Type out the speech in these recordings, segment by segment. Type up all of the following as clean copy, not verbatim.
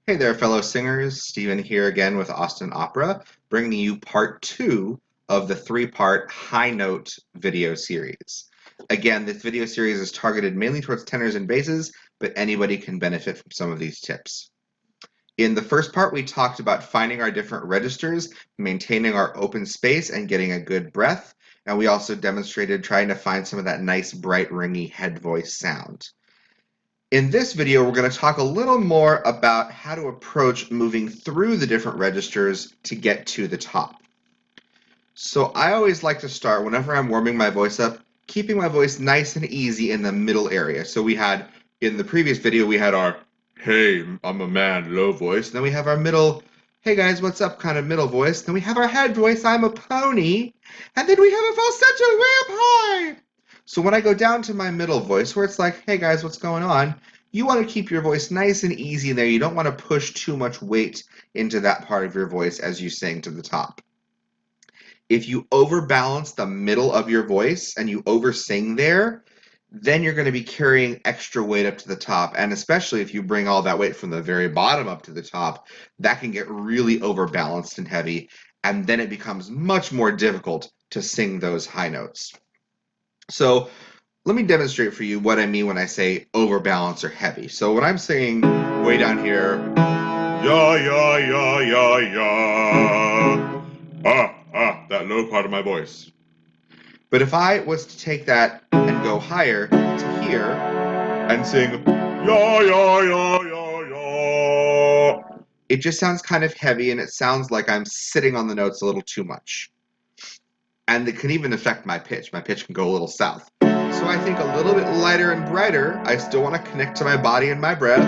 Hey there, fellow singers. Stephen here again with Austin Opera, bringing you part two of the three-part high note video series. Again, this video series is targeted mainly towards tenors and basses, but anybody can benefit from some of these tips. In the first part, we talked about finding our different registers, maintaining our open space, and getting a good breath. And we also demonstrated trying to find some of that nice, bright, ringy head voice sound. In this video, we're going to talk a little more about how to approach moving through the different registers to get to the top. So I always like to start, whenever I'm warming my voice up, keeping my voice nice and easy in the middle area. So we had, in the previous video, we had our, hey, I'm a man, low voice. Then we have our middle, hey guys, what's up, kind of middle voice. Then we have our head voice, I'm a pony. And then we have a falsetto way up high. So when I go down to my middle voice, where it's like, hey guys, what's going on? You want to keep your voice nice and easy there. You don't want to push too much weight into that part of your voice as you sing to the top. If you overbalance the middle of your voice and you oversing there, then you're going to be carrying extra weight up to the top. And especially if you bring all that weight from the very bottom up to the top, that can get really overbalanced and heavy. And then it becomes much more difficult to sing those high notes. So let me demonstrate for you what I mean when I say overbalance or heavy. So when I'm singing way down here, ya, ya, ya, ya, ya, that low part of my voice. But if I was to take that and go higher to here and sing, ya, ya, ya, ya, ya, it just sounds kind of heavy and it sounds like I'm sitting on the notes a little too much. And it can even affect my pitch. My pitch can go a little south. So I think a little bit lighter and brighter. I still want to connect to my body and my breath.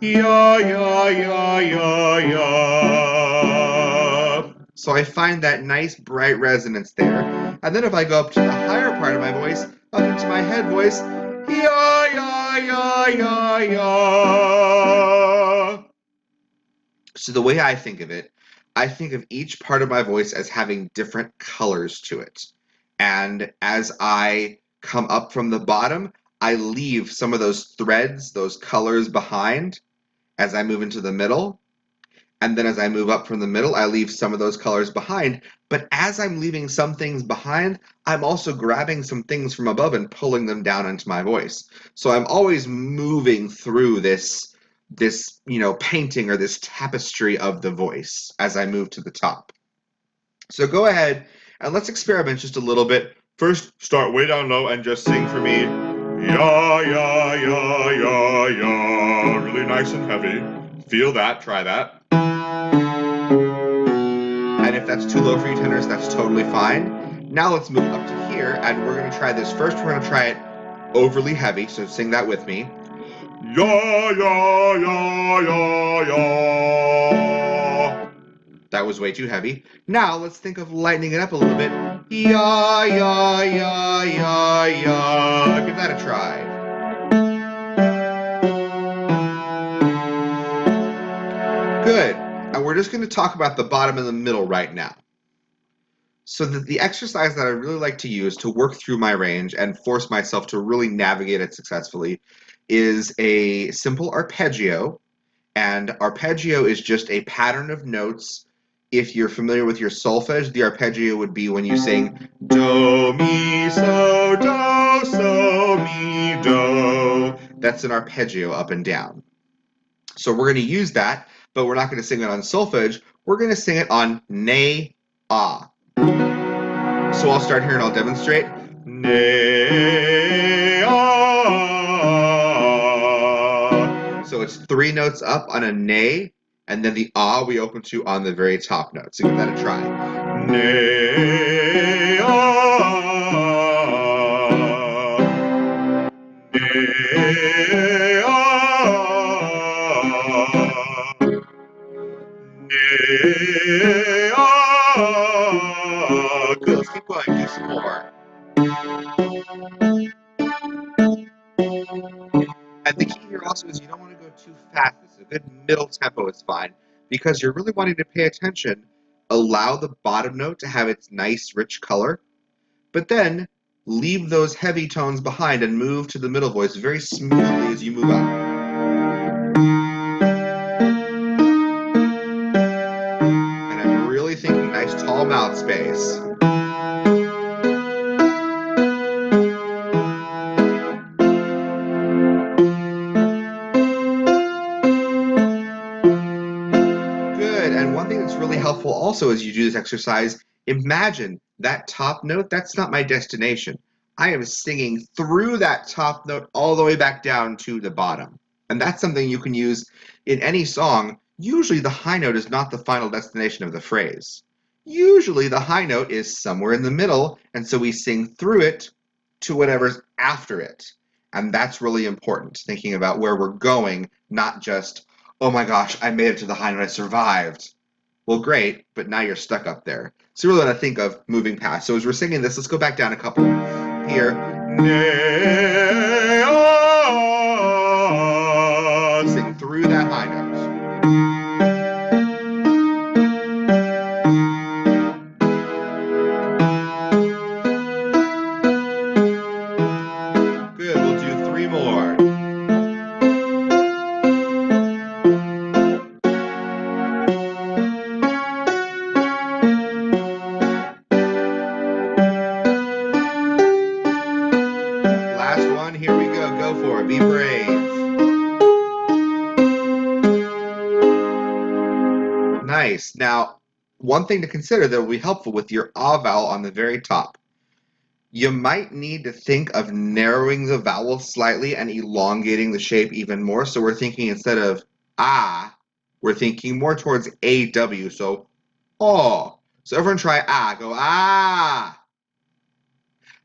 Ya, ya, ya, ya, ya. So I find that nice bright resonance there. And then if I go up to the higher part of my voice, up into my head voice, ya, ya, ya, ya, ya. So the way I think of it, I think of each part of my voice as having different colors to it. And as I come up from the bottom, I leave some of those threads, those colors behind as I move into the middle. And then as I move up from the middle, I leave some of those colors behind. But as I'm leaving some things behind, I'm also grabbing some things from above and pulling them down into my voice. So I'm always moving through this painting or this tapestry of the voice as I move to the top. So go ahead and let's experiment just a little bit. First, start way down low and just sing for me. Ya, ya, ya, ya, ya. Really nice and heavy. Feel that, try that. And if that's too low for you tenors, that's totally fine. Now let's move up to here and we're going to try this first. We're going to try it overly heavy, so sing that with me. Ya, ya, ya, ya, ya. That was way too heavy. Now let's think of lightening it up a little bit. Ya, ya, ya, ya, ya. Give that a try. Good. And we're just going to talk about the bottom and the middle right now. So the exercise that I really like to use to work through my range and force myself to really navigate it successfully is a simple arpeggio. And arpeggio is just a pattern of notes. If you're familiar with your solfege, the arpeggio would be when you sing do, mi, so, mi, do. That's an arpeggio up and down. So we're going to use that, but we're not going to sing it on solfege. We're going to sing it on ne, ah. So I'll start here and I'll demonstrate. Ne, ah. So it's three notes up on a ne, and then the ah we open to on the very top note. So give that a try. Ne, ah. Ne, ah. Ne, ah. Good, let's keep going. Do some more. And the key here also is you don't want to go too fast. It's a good middle tempo is fine because you're really wanting to pay attention. Allow the bottom note to have its nice rich color, but then leave those heavy tones behind and move to the middle voice very smoothly as you move up. mouth space. Good, and one thing that's really helpful also as you do this exercise, imagine that top note, that's not my destination. I am singing through that top note all the way back down to the bottom. And that's something you can use in any song. Usually the high note is not the final destination of the phrase. Usually the high note is somewhere in the middle, and so we sing through it to whatever's after it. And that's really important, thinking about where we're going, not just, oh my gosh, I made it to the high note, I survived. Well, great, but now you're stuck up there. So you really want to think of moving past. So as we're singing this, let's go back down a couple. Here. Sing through that high note. Good, we'll do 3 more. Last one, here we go for it, be brave. Nice. Now, one thing to consider that will be helpful with your ah vowel on the very top. You might need to think of narrowing the vowel slightly and elongating the shape even more. So we're thinking instead of ah, we're thinking more towards AW. So oh. So everyone try ah. Go ah.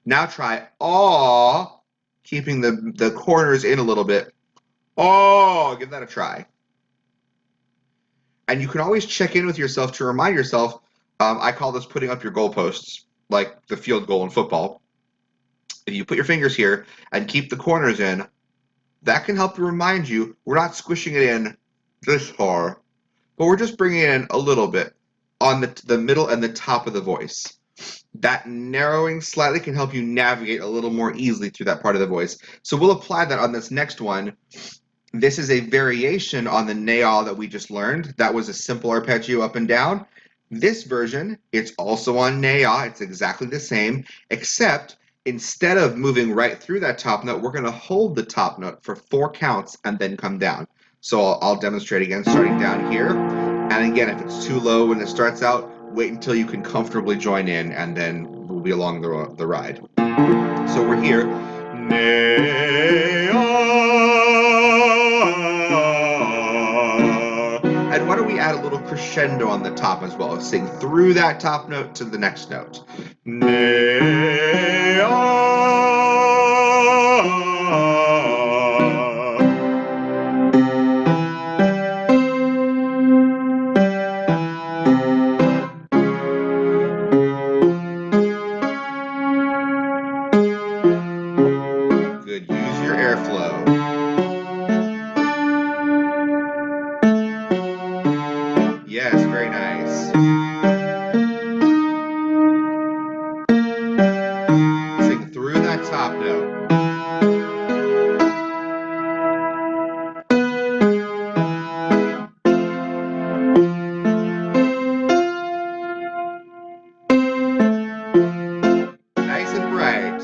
Now try aw, keeping the corners in a little bit. Oh, give that a try. And you can always check in with yourself to remind yourself. I call this putting up your goalposts, like the field goal in football. If you put your fingers here and keep the corners in, that can help remind you we're not squishing it in this far, but we're just bringing it in a little bit on the middle and the top of the voice. That narrowing slightly can help you navigate a little more easily through that part of the voice. So we'll apply that on this next one. This is a variation on the na that we just learned. That was a simple arpeggio up and down. This version, it's also on na. It's exactly the same, except instead of moving right through that top note, we're going to hold the top note for 4 counts and then come down. So I'll demonstrate again, starting down here. And again, if it's too low when it starts out, wait until you can comfortably join in, and then we'll be along the ride. So we're here. And why don't we add a little crescendo on the top as well? Sing through that top note to the next note. Good, use your airflow. Yes, very nice. Sing through that top note. Nice and bright.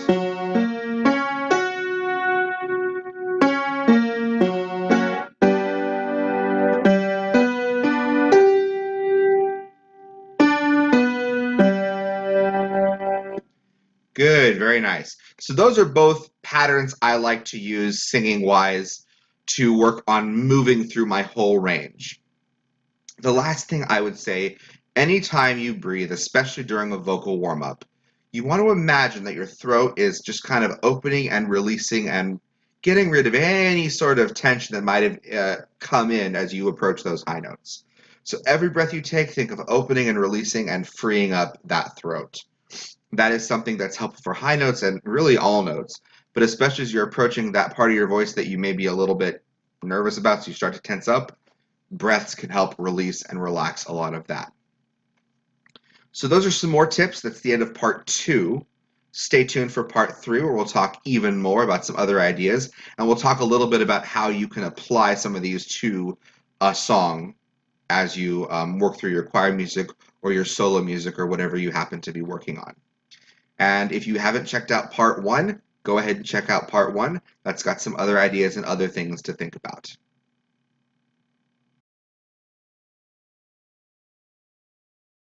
Good, very nice. So those are both patterns I like to use singing-wise to work on moving through my whole range. The last thing I would say, anytime you breathe, especially during a vocal warm-up, you want to imagine that your throat is just kind of opening and releasing and getting rid of any sort of tension that might have come in as you approach those high notes. So every breath you take, think of opening and releasing and freeing up that throat. That is something that's helpful for high notes and really all notes, but especially as you're approaching that part of your voice that you may be a little bit nervous about, so you start to tense up, breaths can help release and relax a lot of that. So those are some more tips. That's the end of part 2. Stay tuned for part 3, where we'll talk even more about some other ideas, and we'll talk a little bit about how you can apply some of these to a song as you work through your choir music or your solo music or whatever you happen to be working on. And if you haven't checked out part 1, go ahead and check out part 1. That's got some other ideas and other things to think about.